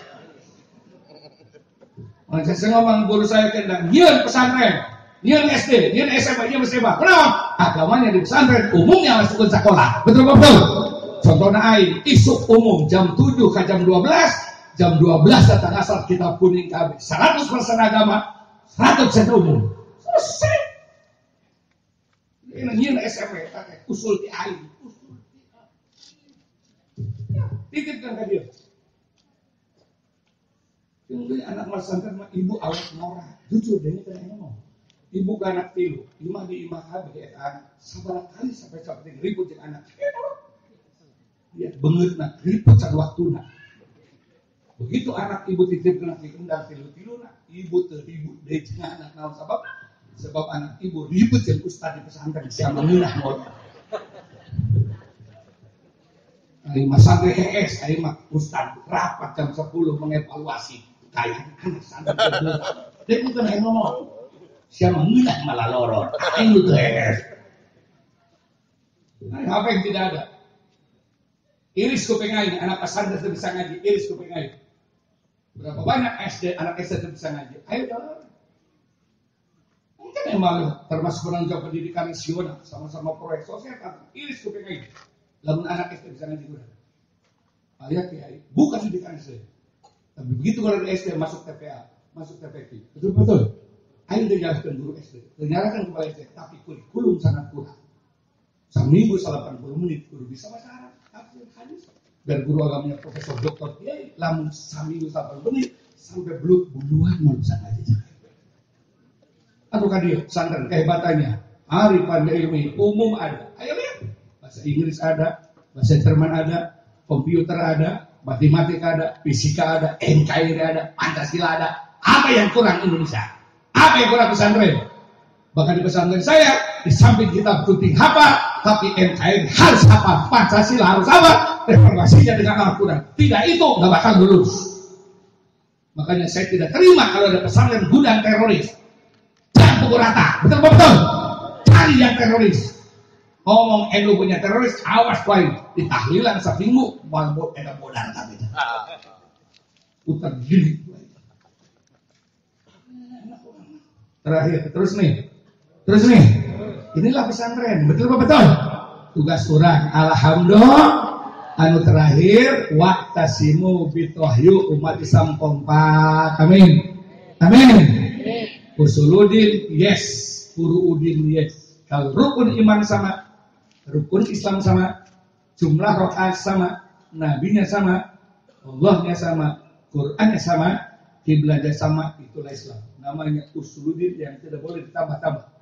Maka saya ngomong guru saya kendang, nyian pesantren, nyian SD, nyian SMA, nyian SMA. Kenapa? Agamanya di pesantren umumnya masuk ke sekolah. Betul betul. Contohnya aing isuk umum jam 7 ke jam 12, jam 12 datang asal kitab kuning KB. 100% agama, 100% umum. Selesai. Ini nyian SMA, usul di aing. Titipkan ke dia. Yang anak pesantren mah ibu awet ngorah. Jujur dia ini kena ngomong. Ibu ke anak tilu, imah di imah KB anak. Sabar kali sampai ribut dengan anak. Dia benget nak ribut sak waktu nak. Begitu anak ibu titipkan ke kendang tilu nak. Ibu teribut dari anak naon sebab anak ibu ribut jeung ustaz di pesantren sama ngeunah moal. Lima santri HS, saya mah ustaz rapat jam 10 mengevaluasi kayak anak santri kedua. Dia bukan yang ngomong, siapa mengenal malah lorot. Itu tuh HS. Nah, apa yang tidak ada? Iris kuping aing, anak pesantren itu bisa ngaji. Iris kuping aing. Berapa banyak anak SD itu bisa ngaji? Ayo dong. Mungkin emang termasuk penanggung pendidikan nasional sama-sama proyek sosial. Iris kuping aing. Lamun anak SD bisa ngaji kurang. Ayat kiai, bukan pendidikan SD. Tapi begitu kalau di SD masuk TPA, masuk TPQ. Betul. Ayo dijelaskan guru SD. Dinyalakan kepala SD, tapi kurikulum sangat kurang. Seminggu 80 menit guru bisa bahasa Arab, tafsir hadis. Dan guru agamanya Profesor Dr. Kiai, lamun seminggu 80 menit sampai buluan mau bisa ngaji. Ataukah dia pesantren kehebatannya? Hari pandai ilmu umum ada. Ayo lihat. Bahasa Inggris ada, bahasa Jerman ada, komputer ada, matematika ada, fisika ada, NKRI ada, Pancasila ada. Apa yang kurang Indonesia? Apa yang kurang pesantren? Bahkan di pesantren saya, di samping kita penting hafal, tapi NKRI harus hafal, Pancasila harus hafal, reformasinya dengan Al-Quran. Tidak itu nggak bakal lulus. Makanya saya tidak terima kalau ada pesantren gudang teroris. Jangan pukul rata, betul-betul. Cari yang teroris. Ngomong elu punya teroris, awas baik ditahlilan seminggu malah ada modal tapi putar gini. Terakhir, terus nih, inilah pesantren, betul betul. Tugas orang, alhamdulillah. Anu terakhir, waktasimu bitohyu umat Islam kompak. Amin. Usuludin yes, furuudin yes. Kalau rukun iman sama, rukun Islam sama, jumlah rakaat sama, nabinya sama, Allahnya sama, Qurannya sama, kiblatnya sama, itulah Islam. Namanya usuluddin yang tidak boleh ditambah-tambah.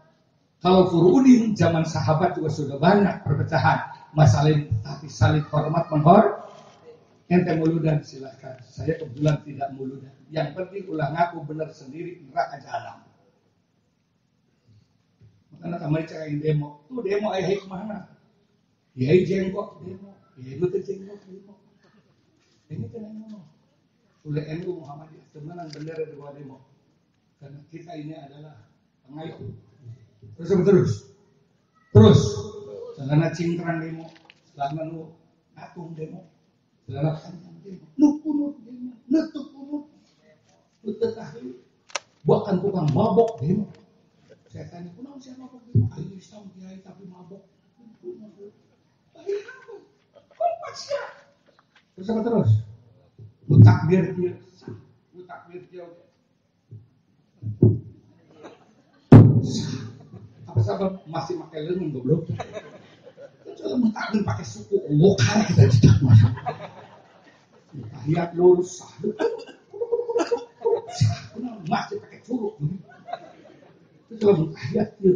Kalau furuudin zaman sahabat juga sudah banyak perpecahan, masalah ini, tapi saling hormat menghormati. Ente muludan silakan. Saya kebetulan tidak muludan. Yang penting ulah ngaku benar sendiri neraka jahanam. Karena kemarin cakain demo, tuh demo ayah hikmahna. Kiai jengkok demo, kiai itu jengkok demo. Ini kan yang ngomong. Oleh NU Muhammadiyah temenan bendera di bawah demo. Karena kita ini adalah pengayuh. Terus. Selana cingkrang demo, selana nu atung demo, selana panjang demo, nu kunut demo, netuk kunut, nutuk tahli, bahkan tukang mabok demo. Saya tanya, kenapa saya mabok demo? Ayo Islam kiai tapi mabok. Ayo apa? Kompak siap. Terus apa terus? Lu takbir dia. Apa sebab masih pakai lengan goblok? Coba mentakbir pakai suku lokal kita tidak masuk. Tahiyat lurus sahdu. Masih pakai curug. Coba tahiyat dia.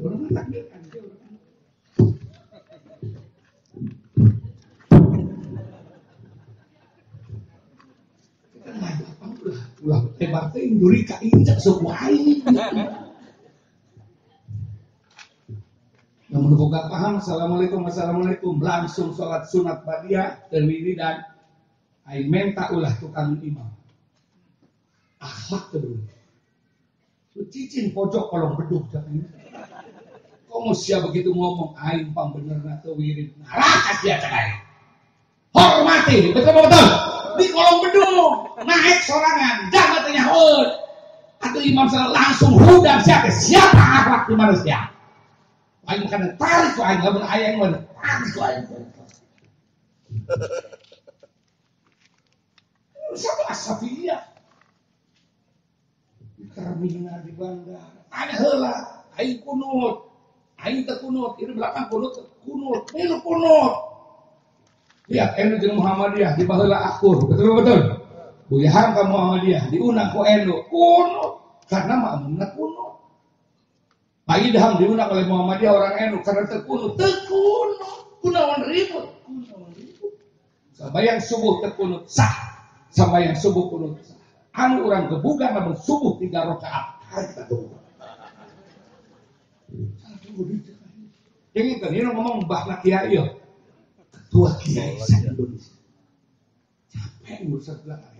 Orang mentakbirkan dia. teuing duri ka injak sok wae. Namun boga paham assalamualaikum langsung sholat sunat badiah teu wiridan aing menta ulah tukang imam. Akhlak teu. Cicing pojok kolong bedug jangan. Komo sia begitu ngomong aing pang benerna teu wirid. Narakas dia cai. Hormati, betul. Di kolong bedug naik sorangan, jangan tanya hod. Atau imam salah langsung hudang siapa akhlak di manusia. Aing kana tarik ku aing lamun aya yang mana tarik ku aing. Siapa Asafiyah? Karmina di bandar. Ada heula, aing kunut. Aing teu kunut, ini belakang kunut. Ini kunut. Lihat enu jeung Muhammadiyah di baheula akur, betul. Buyahang ka Muhammadiyah diundang ku enu kunut karena makmumna kunut. Pagi daham diundang oleh Muhammadiyah orang enu karena terkunut. Kunaon ribut. Sambayang subuh terkunut sah. Sambayang subuh kunut sah. Anu orang kebuka namun subuh 3 rakaat. Kita tunggu. Yang itu ini ngomong mbah kiai yo. Ketua kiai se-Indonesia. Capek urusan belakang.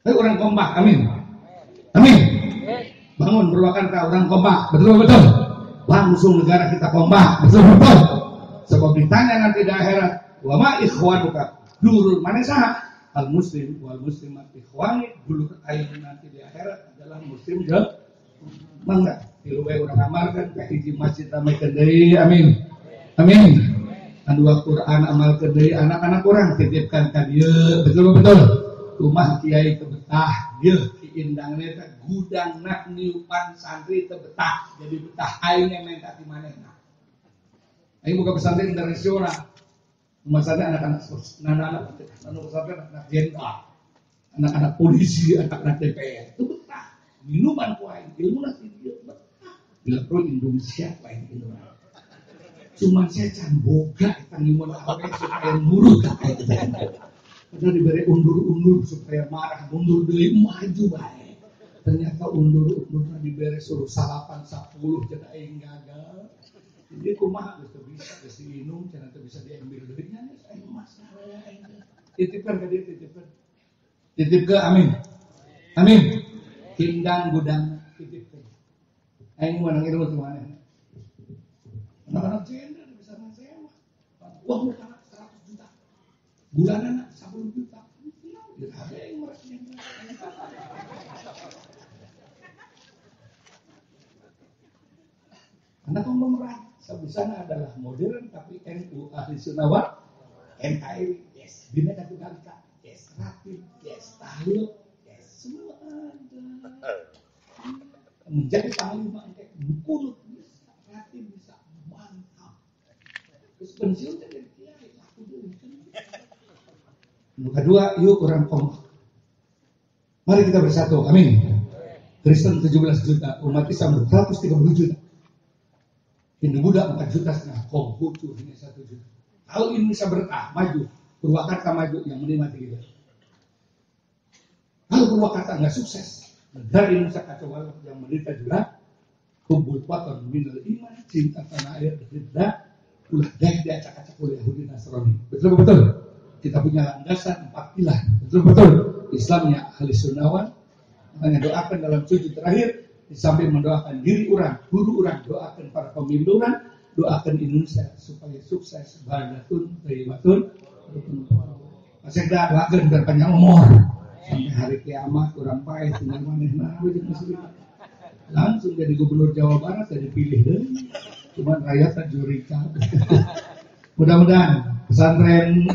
Hei orang kompak, amin. Bangun berwakan orang kompak, betul. Langsung negara kita kompak, betul. Sebab ditanya nanti di akhirat, wa ma ikhwanuka, dulur mana sah? Al muslim wal muslimat ikhwani, dulur aing nanti di akhirat adalah muslim je. Mangga, tilu bae urang amalkan ka hiji masjid ramekeun deui, amin. Anu Quran amalkeun deui anak-anak urang titipkan ka dieu, betul. Rumah kiai kebetah, dieu indangnya teh gudang nak niupan santri teh betah, jadi betah aingnya minta di manehna. Aing buka pesantren internasional. Rumah santri anak-anak pesantren anak jenderal, anak-anak polisi, anak-anak DPR itu betah. Minuman ku aing, ilmu nasi dia betah. Bila perlu Indonesia lain Indonesia. Cuman saya can boga tang imun awe supaya nurut ka kayak gitu. Karena diberi undur-undur supaya marah, mundur deui maju bae. Ternyata undur-undurna diberi suruh salapan 10 cenah aing gagal. Jadi kumaha geus teu bisa geus diinum cenah teu bisa diambil deui nya geus aing masalah aing. Titipkan ka dieu titipkan. Titip ke amin. Hindang gudang titipkan. Aing menang ilmu teu mana. Anak-anak jender bisa ngesewa. Uang muka 100 juta. Bulanana 10 juta. Ya ada yang merasa jender. Anak konglomerat sebesarnya adalah modern tapi NU ahli sunnah wal NKRI yes, Bhinneka Tunggal Ika yes, Rapid yes, Tahlil yes, semua ada. Menjadi panglima kayak kunut bisa, Rapid bisa, mantap. Terus pensiun dari kiai aku dulu. Yang kedua, yuk orang kompak. Mari kita bersatu, amin. Kristen 17 juta, umat Islam 130 juta. Hindu Buddha 4 juta setengah, Konghucu hanya 1 juta. Kalau Indonesia berkah, maju, Purwakarta maju, yang menikah kita. Kalau Purwakarta nggak sukses, negara Indonesia kacau balau, yang menderita juga, kumpul waton minal iman, cinta tanah air, berita, ulah dek diacak-acak oleh Yahudi Nasrani. Betul. Kita punya landasan 4 pilar. Betul. Islamnya ahli sunnawan, makanya doakan dalam sujud terakhir. Di samping mendoakan diri orang, guru orang, doakan para pemimpin orang, doakan Indonesia supaya sukses, badatun, tayyibatun, masih dah doakan berpanjang umur sampai hari kiamat orang paeh tinggal manehna langsung jadi gubernur Jawa Barat jadi pilih deh, cuman rakyat jurika. Mudah-mudahan pesantren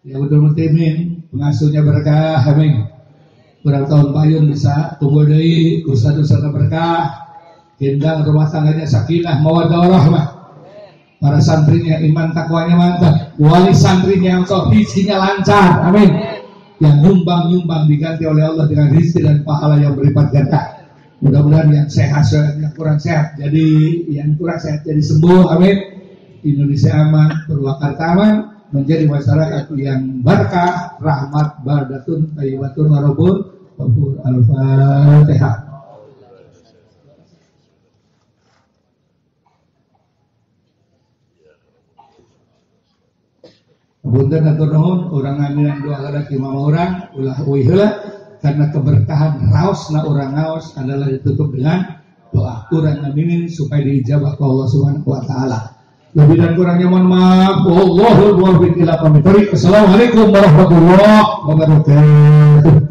ya betul mutimin pengasuhnya berkah, amin. Berapa tahun payun bisa tumbuh dari usaha-usaha berkah, hindang rumah tangganya sakinah mawaddah warahmah, para santrinya iman takwanya mantap, wali santrinya yang tauhidnya lancar, amin. Yang nyumbang diganti oleh Allah dengan rezeki dan pahala yang berlipat ganda. Mudah-mudahan yang sehat, yang kurang sehat jadi sembuh, amin. Indonesia aman, Purwakarta aman, menjadi masyarakat yang berkah, rahmat, bardatun, tayyibatun, warabun, wabur. Al-Fatihah. Punten atur nuhun urang ngamilan doa kada ki mama urang ulah euy heula karena keberkahan raosna urang ngaos adalah ditutup dengan doa. Urang ngaminin supaya diijabah ke Allah Subhanahu wa taala. Lebih dan kurangnya mohon maaf. Wallahul muwaffiq ila aqwamit thoriq. Assalamualaikum warahmatullahi wabarakatuh.